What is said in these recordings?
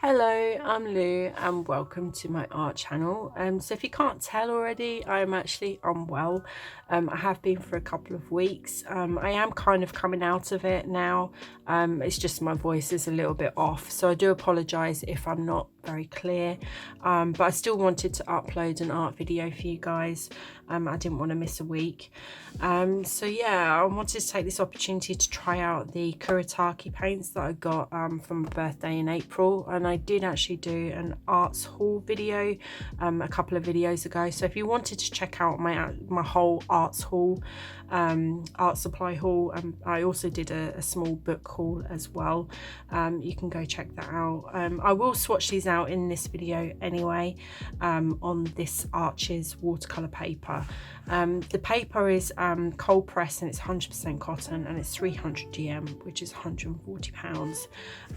Hello, I'm Lou and welcome to my art channel. So if you can't tell already, I'm actually unwell. I have been for a couple of weeks. I am kind of coming out of it now. It's just my voice is a little bit off, so I do apologise if I'm not very clear, but I still wanted to upload an art video for you guys. I didn't want to miss a week. So yeah, I wanted to take this opportunity to try out the Kuretake paints that I got from my birthday in April, and I did actually do an arts haul video a couple of videos ago. So if you wanted to check out my whole arts haul, art supply haul, I also did a small book haul as well. You can go check that out. I will swatch these out in this video anyway, on this Arches watercolor paper. The paper is cold press and it's 100% cotton, and it's 300 gm, which is £140.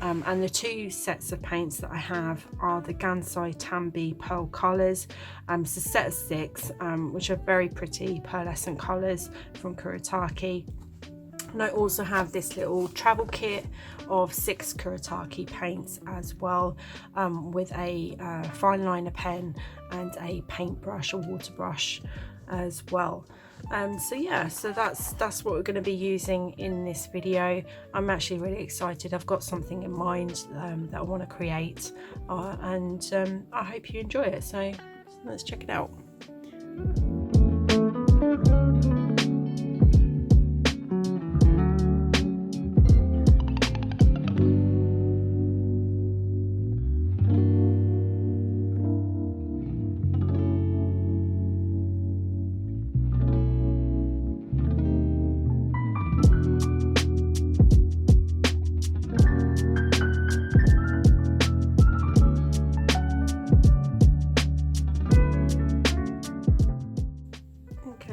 And the two sets of paints that I have are the Gansai Tambi pearl colours. It's a set of 6, which are very pretty pearlescent colours from Kuretake. And I also have this little travel kit of 6 Kuretake paints as well, with a fine liner pen and a paintbrush, a water brush as well. So yeah, so that's what we're going to be using in this video. I'm actually really excited. I've got something in mind that I want to create, and I hope you enjoy it. So let's check it out.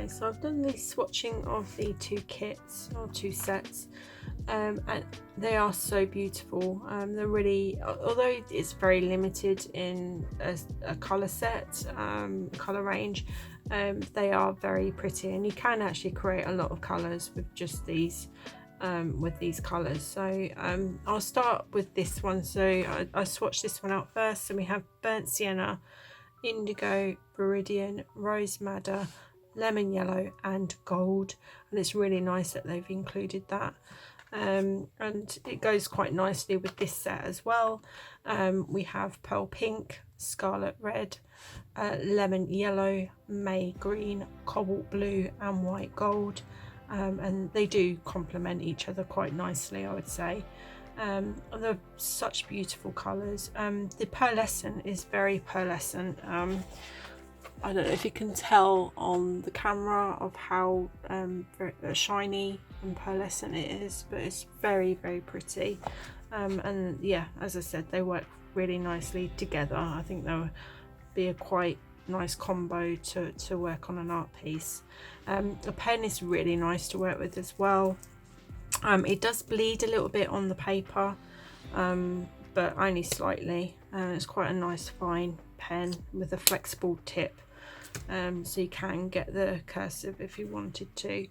So I've done the swatching of the 2 kits, or 2 sets, and they are so beautiful. They're really, although it's very limited in a colour set, colour range, they are very pretty, and you can actually create a lot of colours with just these, with these colours. So I'll start with this one. So I swatched this one out first, and we have burnt sienna, indigo, viridian, rose madder, lemon yellow and gold, and it's really nice that they've included that, and it goes quite nicely with this set as well. We have pearl pink, scarlet red, lemon yellow, may green, cobalt blue and white gold, and they do complement each other quite nicely, I would say. They're such beautiful colours. The pearlescent is very pearlescent. I don't know if you can tell on the camera of how shiny and pearlescent it is, but it's very, very pretty. And yeah, as I said, they work really nicely together. I think they'll be a quite nice combo to work on an art piece. The pen is really nice to work with as well. It does bleed a little bit on the paper, but only slightly. It's quite a nice fine pen with a flexible tip, so you can get the cursive if you wanted to.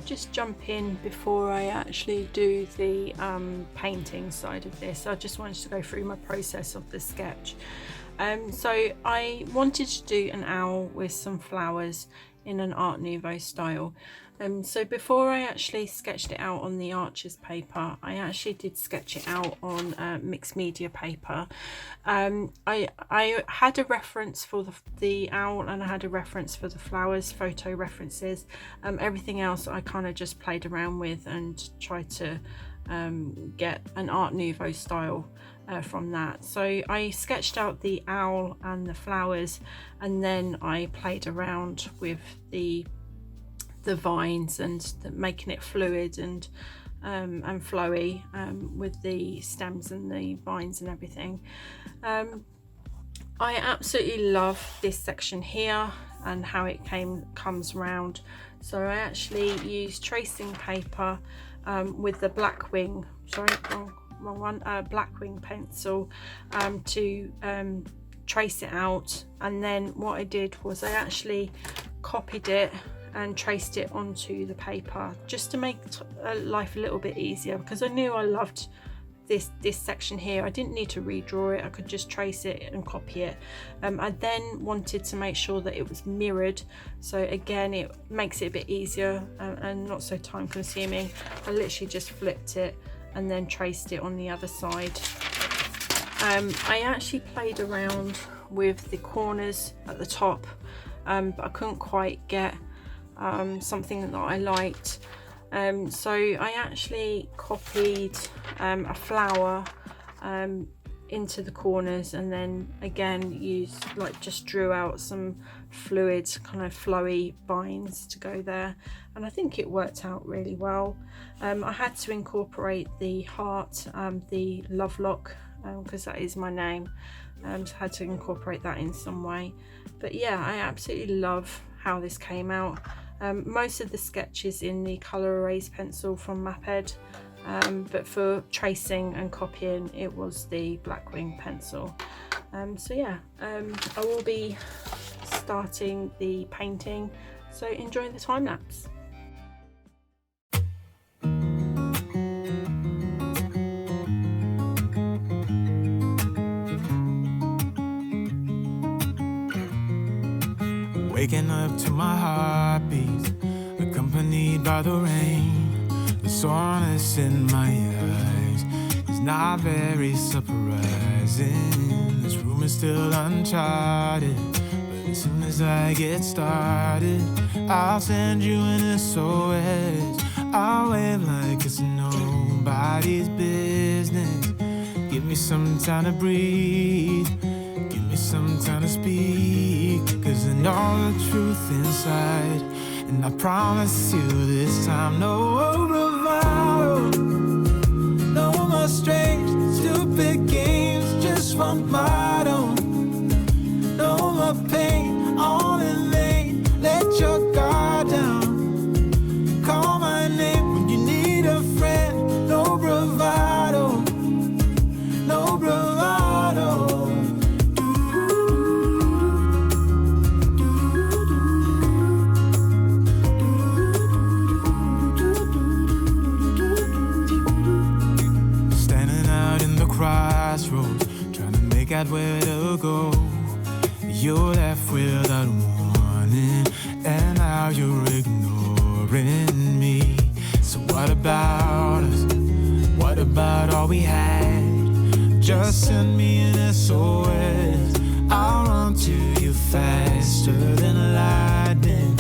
just jump in before I actually do the painting side of this. I just wanted to go through my process of the sketch. So I wanted to do an owl with some flowers in an Art Nouveau style. So before I actually sketched it out on the Arches paper, I actually did sketch it out on mixed media paper. I had a reference for the owl, and I had a reference for the flowers, photo references. Everything else I kind of just played around with and tried to get an Art Nouveau style from that. So I sketched out the owl and the flowers, and then I played around with the vines and making it fluid and flowy with the stems and the vines and everything. I absolutely love this section here and how it comes round. So I actually used tracing paper with the Blackwing, wrong one, Blackwing pencil to trace it out. And then what I did was I actually copied it and traced it onto the paper just to make life a little bit easier, because I knew I loved this section here. I didn't need to redraw it, I could just trace it and copy it. I then wanted to make sure that it was mirrored, so again it makes it a bit easier and not so time consuming. I literally just flipped it and then traced it on the other side. I actually played around with the corners at the top, but I couldn't quite get something that I liked. So I actually copied a flower into the corners, and then again just drew out some fluid kind of flowy vines to go there, and I think it worked out really well. I had to incorporate the heart, the love lock, because that is my name, so I had to incorporate that in some way. But yeah, I absolutely love how this came out. Most of the sketches in the colour erase pencil from Maped, but for tracing and copying it was the Blackwing pencil. So yeah, I will be starting the painting, so enjoy the time lapse. Waking up to my heartbeat, accompanied by the rain. The soreness in my eyes is not very surprising. This room is still uncharted, but as soon as I get started, I'll send you an SOS. I'll wave like it's nobody's business. Give me some time to breathe, give me some time to speak, 'cause I know the truth inside, and I promise you this time, no bravado, no more strange, stupid games, just one motto. No more pain, all in vain, let your guard down. Call my name when you need a friend, no bravado, no bravado. Crossroads, trying to make out where to go. You're left without warning, and now you're ignoring me. So what about us? What about all we had? Just send me an SOS. I'll run to you faster than lightning.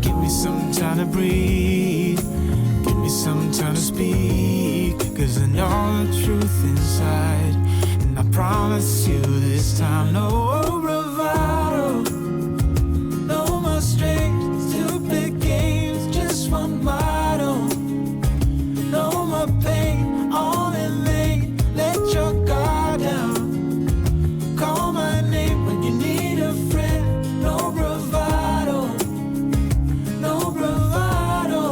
Give me some time to breathe, give me some time to speak, 'cause I know the truth inside, and I promise you this time, no bravado, no more strange, stupid games, just one motto. No more pain, all in vain, let your guard down. Call my name when you need a friend, no bravado, no bravado.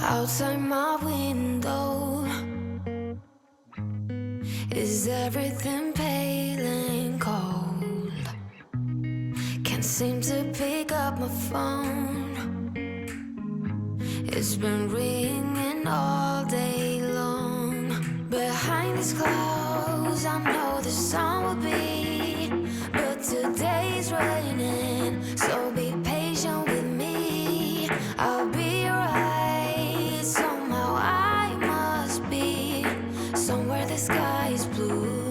Outside my window, is everything pale and cold? Can't seem to pick up my phone. It's been ringing all day long. Behind these clouds, I know the sun will be, but today's raining, so be patient with me. I'll be right. Somehow I must be somewhere the sky is blue.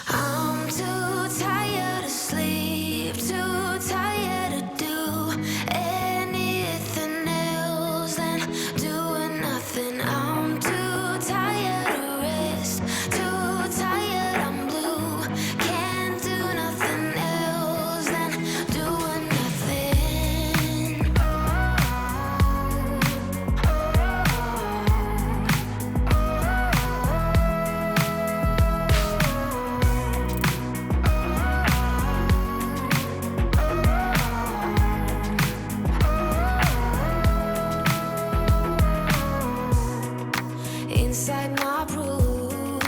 I'm too tired to sleep, too tired to do anything else than doing nothing. I'm too tired to rest, too tired, I'm blue. Can't do nothing else than doing nothing. Inside my room,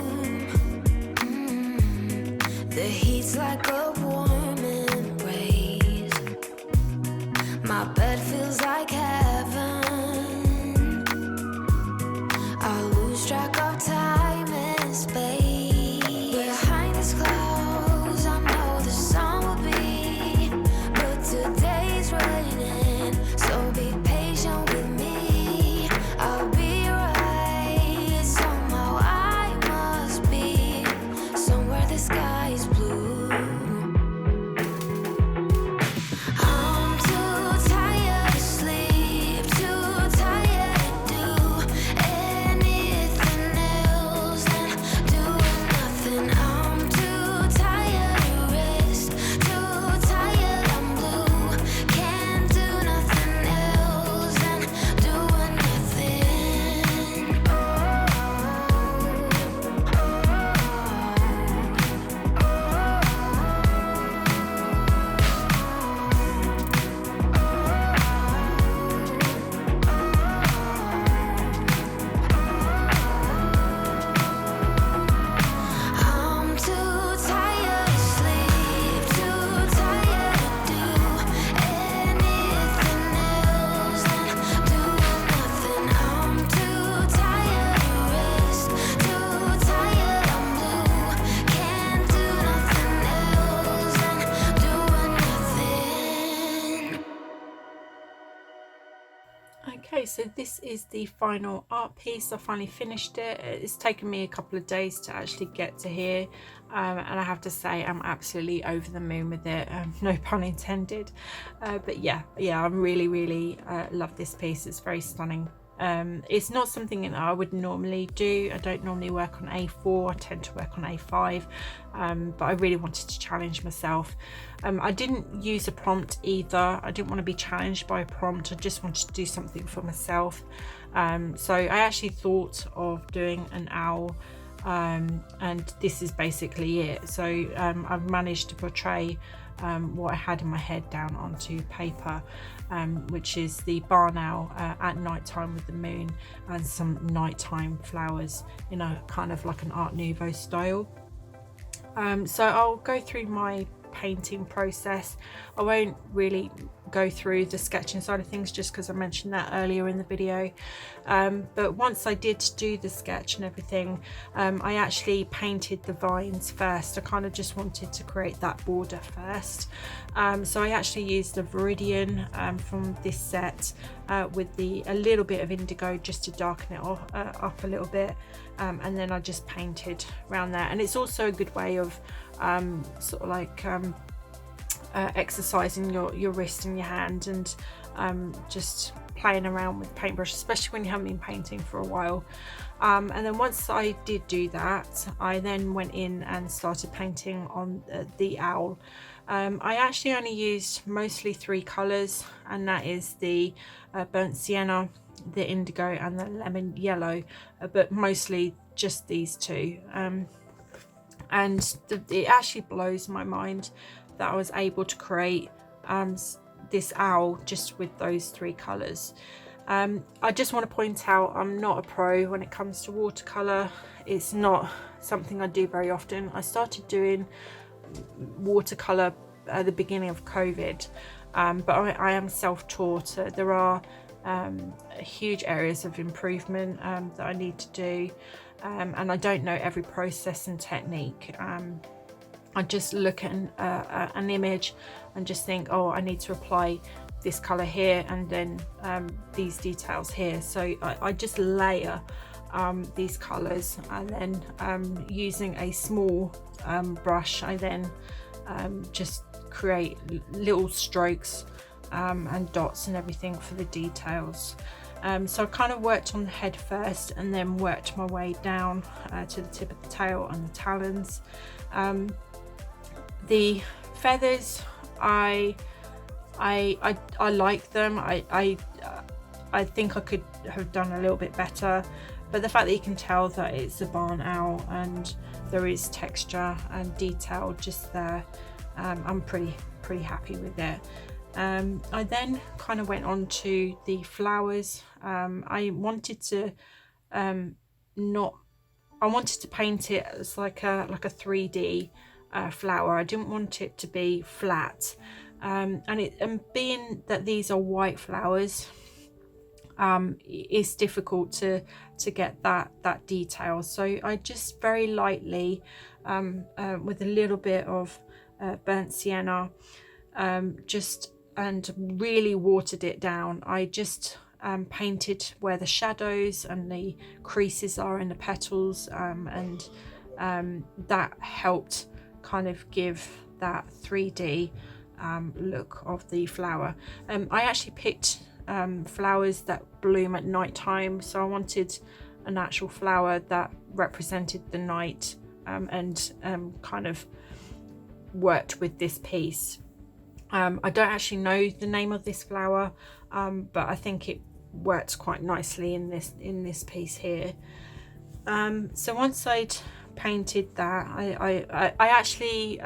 the heat's like a warm embrace. My bed feels like heaven. I lose track of time and space. Behind these clouds, I know the sun will be, but today's raining, so be patient with me. I'll be right. Somehow I must be somewhere the sky is blue. I'm too tired to sleep, too tired to do anything else than doing nothing. I'm too tired to rest, too tired, I'm blue. Can't do nothing else than doing nothing. I'm too tired to sleep, too tired to do anything else than doing nothing. I'm too tired to rest, too tired, I'm blue. Can't do nothing else than doing nothing. Okay, so this is the final art piece. I finally finished it. It's taken me a couple of days to actually get to here, and I have to say I'm absolutely over the moon with it, no pun intended. But yeah, I really love this piece. It's very stunning. It's not something that I would normally do. I don't normally work on A4. I tend to work on A5, but I really wanted to challenge myself. I didn't use a prompt either. I didn't want to be challenged by a prompt. I just wanted to do something for myself. So I actually thought of doing an owl, and this is basically it. So I've managed to portray what I had in my head down onto paper, which is the barn owl at night time with the moon and some nighttime flowers in a kind of like an Art Nouveau style. So I'll go through my painting process. I won't really go through the sketching side of things just because I mentioned that earlier in the video, but once I did do the sketch and everything, I actually painted the vines first. I kind of just wanted to create that border first, so I actually used the Viridian from this set with a little bit of indigo just to darken it up a little bit, and then I just painted around there. And it's also a good way of sort of like exercising your wrist and your hand, and just playing around with paintbrush, especially when you haven't been painting for a while. And then once I did do that, I then went in and started painting on the owl. I actually only used mostly 3 colours, and that is the burnt sienna, the indigo and the lemon yellow, but mostly just these 2. And it actually blows my mind that I was able to create this owl just with those 3 colours. I just want to point out I'm not a pro when it comes to watercolour. It's not something I do very often. I started doing watercolour at the beginning of COVID, but I am self-taught. There are huge areas of improvement that I need to do, and I don't know every process and technique. I just look at an image and just think, oh, I need to apply this colour here and then these details here. So I just layer these colours, and then using a small brush, I then just create little strokes and dots and everything for the details. So I kind of worked on the head first and then worked my way down to the tip of the tail and the talons. The feathers, I like them. I think I could have done a little bit better, but the fact that you can tell that it's a barn owl and there is texture and detail just there, I'm pretty happy with it. I then kind of went on to the flowers. I wanted to paint it as like a 3D flower. I didn't want it to be flat, and being that these are white flowers, it's difficult to get that detail. So I just very lightly, with a little bit of burnt sienna, and really watered it down. I just painted where the shadows and the creases are in the petals, and that helped kind of give that 3D look of the flower. I actually picked flowers that bloom at night time, so I wanted an actual flower that represented the night, and kind of worked with this piece. I don't actually know the name of this flower, but I think it works quite nicely in this piece here. So once I'd painted that, I actually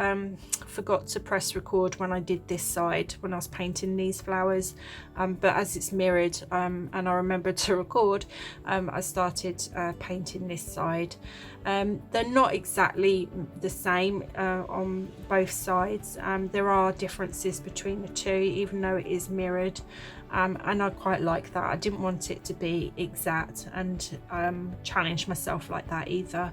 forgot to press record when I did this side when I was painting these flowers, but as it's mirrored, and I remembered to record, I started painting this side. They're not exactly the same on both sides. There are differences between the two, even though it is mirrored, and I quite like that. I didn't want it to be exact and challenge myself like that either.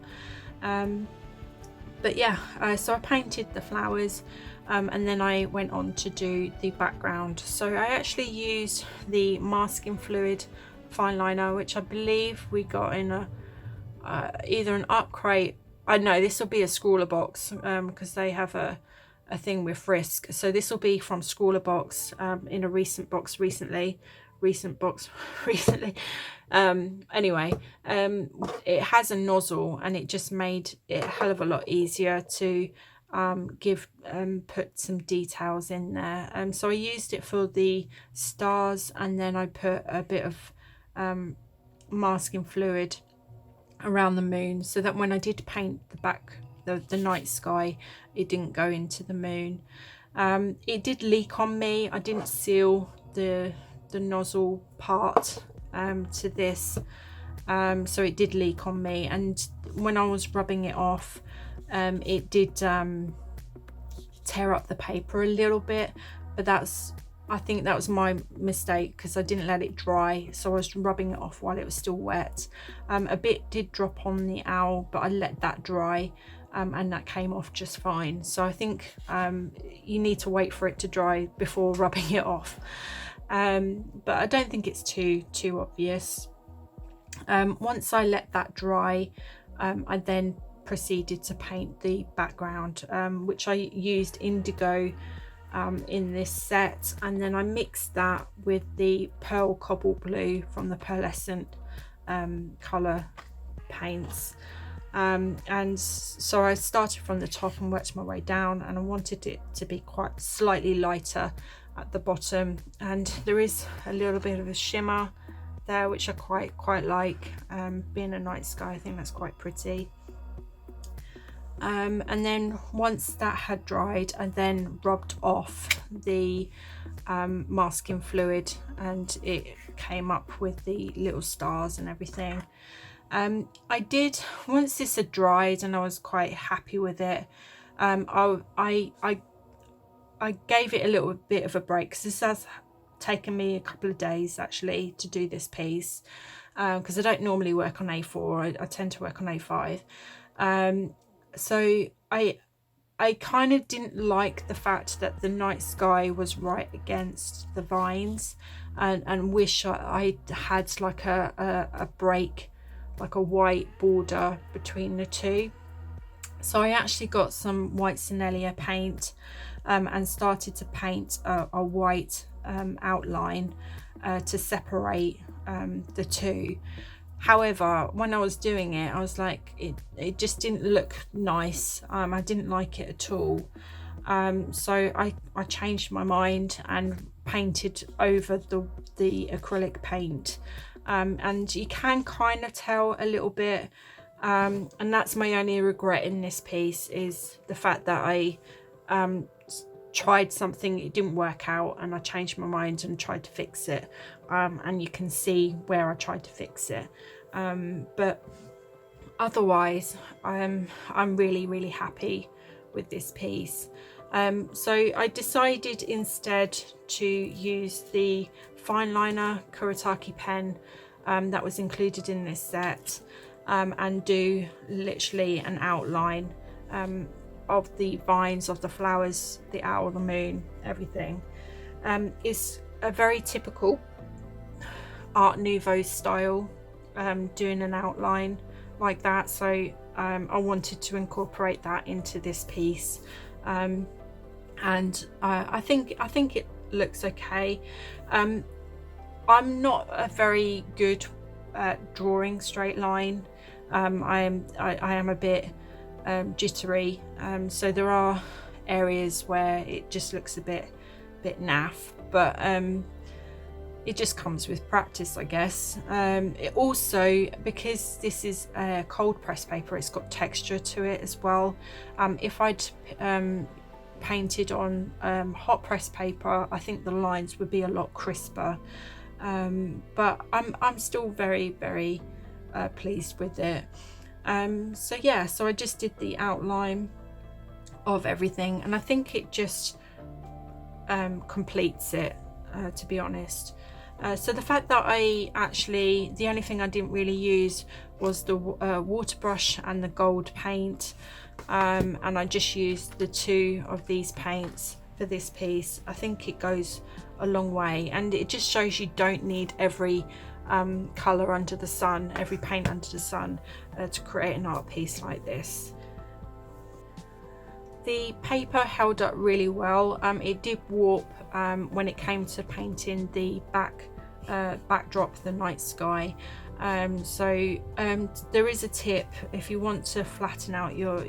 But yeah, so I painted the flowers, and then I went on to do the background. So I actually used the masking fluid fine liner, which I believe we got in a either an up crate. I know this will be a Scrawler box, because they have a thing with Frisk. So this will be from Scrawler box, in a recent box recently. Anyway, it has a nozzle, and it just made it a hell of a lot easier to put some details in there. So I used it for the stars, and then I put a bit of masking fluid around the moon, so that when I did paint the night sky, it didn't go into the moon. It did leak on me. I didn't seal the nozzle part to this, so it did leak on me, and when I was rubbing it off, it did tear up the paper a little bit, but I think that was my mistake, because I didn't let it dry, so I was rubbing it off while it was still wet. A bit did drop on the owl, but I let that dry, and that came off just fine. So I think you need to wait for it to dry before rubbing it off. But I don't think it's too obvious. Once I let that dry, I then proceeded to paint the background, which I used indigo in this set, and then I mixed that with the pearl cobalt blue from the Pearlescent colour paints, and so I started from the top and worked my way down, and I wanted it to be quite slightly lighter at the bottom, and there is a little bit of a shimmer there, which I quite like. Being a night sky, I think that's quite pretty. And then once that had dried, I then rubbed off the masking fluid, and it came up with the little stars and everything. I did, once this had dried and I was quite happy with it, I gave it a little bit of a break, because this has taken me a couple of days actually to do this piece, because I don't normally work on A4, I tend to work on A5. So I kind of didn't like the fact that the night sky was right against the vines, and wish I had like a break, like a white border between the two. So I actually got some white Sennelier paint and started to paint a white outline to separate the two. However, when I was doing it, I was like, it just didn't look nice. I didn't like it at all. So I changed my mind and painted over the acrylic paint. And you can kind of tell a little bit, and that's my only regret in this piece, is the fact that I tried something, it didn't work out, and I changed my mind and tried to fix it, and you can see where I tried to fix it, but otherwise I'm really happy with this piece. So I decided instead to use the fine liner Kuretake pen that was included in this set, and do literally an outline of the vines, of the flowers, the owl, the moon, everything. It's a very typical Art Nouveau style, doing an outline like that, so I wanted to incorporate that into this piece, and I think it looks okay. I'm not a very good at drawing straight line. I am a bit jittery, so there are areas where it just looks a bit naff, but it just comes with practice, I guess. It also, because this is a cold press paper, it's got texture to it as well. If I'd painted on hot press paper, I think the lines would be a lot crisper, but I'm still very pleased with it. So yeah, so I just did the outline of everything, and I think it just completes it, to be honest. So the fact that the only thing I didn't really use was the water brush and the gold paint, and I just used the two of these paints for this piece. I think it goes a long way, and it just shows you don't need every colour under the sun, every paint under the sun, to create an art piece like this. The paper held up really well. It did warp when it came to painting the backdrop, the night sky. So there is a tip if you want to flatten out your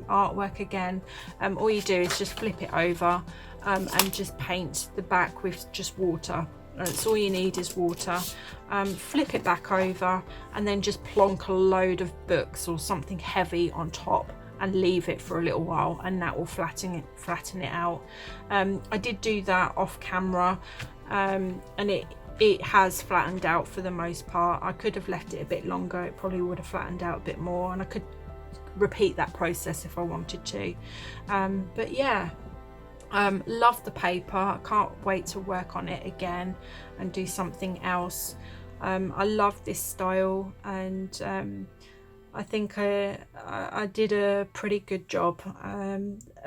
artwork again. All you do is just flip it over and just paint the back with just water. That's all you need is water. Flip it back over and then just plonk a load of books or something heavy on top and leave it for a little while, and that will flatten it out. I did do that off camera, and it has flattened out for the most part. I could have left it a bit longer, it probably would have flattened out a bit more, and I could repeat that process if I wanted to. But yeah, love the paper. I can't wait to work on it again and do something else. I love this style, and I think I did a pretty good job.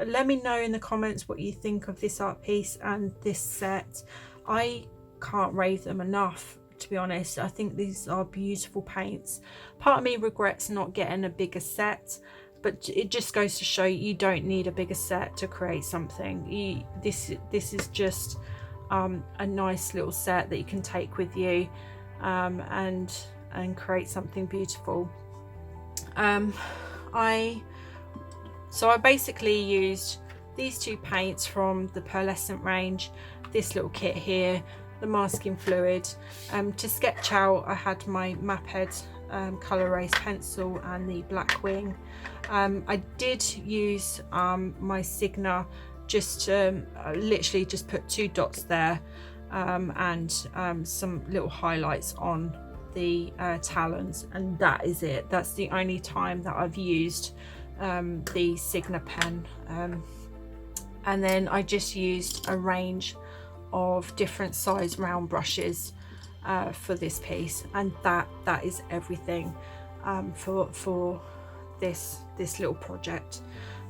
Let me know in the comments what you think of this art piece and this set. I can't rave them enough, to be honest. I think these are beautiful paints. Part of me regrets not getting a bigger set, but it just goes to show you don't need a bigger set to create something. This is just a nice little set that you can take with you, and create something beautiful. I basically used these two paints from the pearlescent range, this little kit here, the masking fluid. To sketch out, I had my Maphead colour erase pencil and the black wing. I did use my Signa just literally just put 2 dots there, and some little highlights on the talons, and that is it. That's the only time that I've used the Signa pen. And then I just used a range of different size round brushes for this piece, and that is everything for this little project.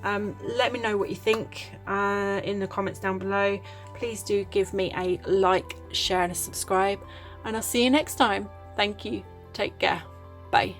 Let me know what you think in the comments down below. Please do give me a like, share and a subscribe, and I'll see you next time. Thank you. Take care. Bye.